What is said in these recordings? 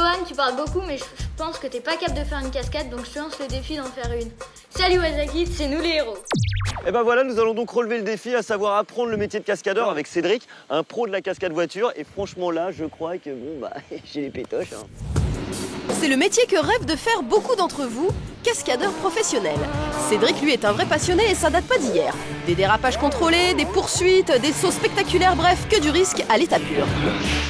Johan, tu parles beaucoup, mais je pense que t'es pas capable de faire une cascade, donc je te lance le défi d'en faire une. Salut Wazakid, c'est nous les héros. Et ben voilà, nous allons donc relever le défi, à savoir apprendre le métier de cascadeur avec Cédric, un pro de la cascade voiture. Et franchement là, je crois que bon bah j'ai les pétoches. Hein. C'est le métier que rêvent de faire beaucoup d'entre vous, cascadeur professionnel. Cédric, lui, est un vrai passionné et ça date pas d'hier. Des dérapages contrôlés, des poursuites, des sauts spectaculaires, bref, que du risque à l'état pur.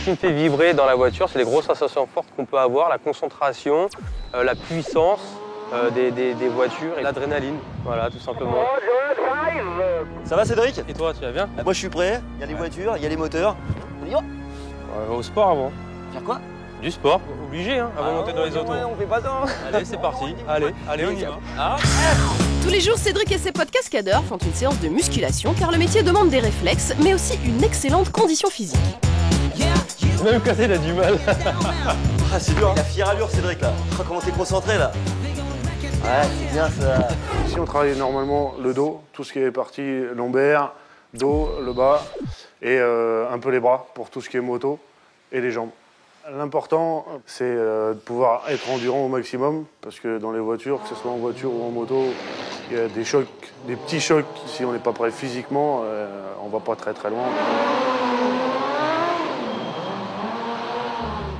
Ce qui me fait vibrer dans la voiture, c'est les grosses sensations fortes qu'on peut avoir, la concentration, la puissance des voitures et l'adrénaline, voilà, tout simplement. Ça va Cédric? Et toi, tu vas bien? Moi je suis prêt, il y a les voitures, il y a les moteurs. On y va? On va au sport avant. Faire quoi? Du sport, obligé, hein, avant de monter dans les autos. Ouais, on fait pas ça. Allez, c'est parti. Allez, on y va. Ah. Tous les jours, Cédric et ses potes cascadeurs font une séance de musculation car le métier demande des réflexes, mais aussi une excellente condition physique. Même quand il a du mal. Ah c'est dur, hein. Il a fière allure Cédric là. Oh, comment t'es concentré là. Ouais, c'est bien ça. Ici, on travaille normalement le dos, tout ce qui est partie lombaire, dos, le bas, et un peu les bras pour tout ce qui est moto et les jambes. L'important, c'est de pouvoir être endurant au maximum, parce que dans les voitures, que ce soit en voiture ou en moto, il y a des chocs, des petits chocs. Si on n'est pas prêt physiquement, on va pas très très loin.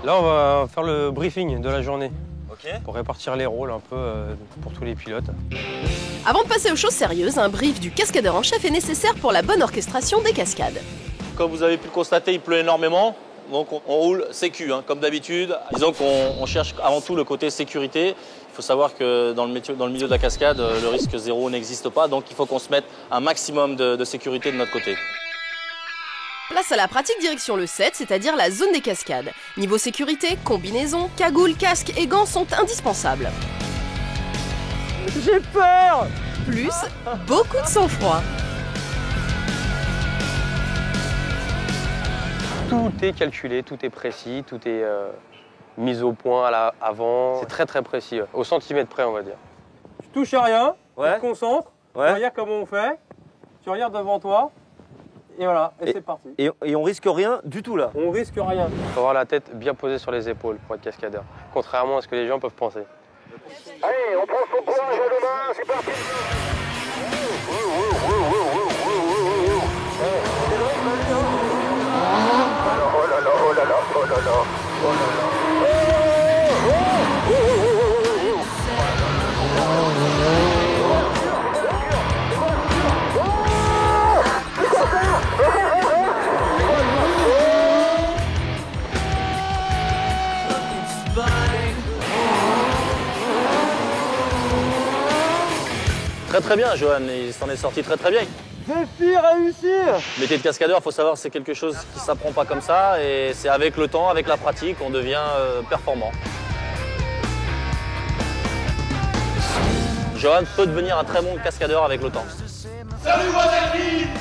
Là, on va faire le briefing de la journée. Ok. Pour répartir les rôles un peu pour tous les pilotes. Avant de passer aux choses sérieuses, un brief du cascadeur en chef est nécessaire pour la bonne orchestration des cascades. Comme vous avez pu le constater, il pleut énormément. Donc on roule sécu, hein, comme d'habitude. Disons qu'on cherche avant tout le côté sécurité. Il faut savoir que dans le milieu de la cascade, le risque zéro n'existe pas. Donc il faut qu'on se mette un maximum de sécurité de notre côté. Place à la pratique direction le 7, c'est-à-dire la zone des cascades. Niveau sécurité, combinaison, cagoule, casque et gants sont indispensables. J'ai peur. Plus, beaucoup de sang-froid. Tout est calculé, tout est précis, tout est mis au point avant. C'est très très précis, au centimètre près on va dire. Tu touches à rien, Ouais. tu te concentres, Ouais. tu regardes comment on fait, tu regardes devant toi, et voilà, et c'est parti. Et on risque rien du tout là. On risque rien. Il faut avoir la tête bien posée sur les épaules pour être cascadeur, contrairement à ce que les gens peuvent penser. Allez, on prend son courage à deux mains, c'est parti. Oh là là, oh là là, oh là là, oh là là. Très très bien, Johan, il s'en est sorti très très bien. Défi réussi. Le métier de cascadeur, il faut savoir, c'est quelque chose qui ne s'apprend pas comme ça. Et c'est avec le temps, avec la pratique, on devient performant. Johan peut devenir un très bon cascadeur avec le temps. Salut Wazakid.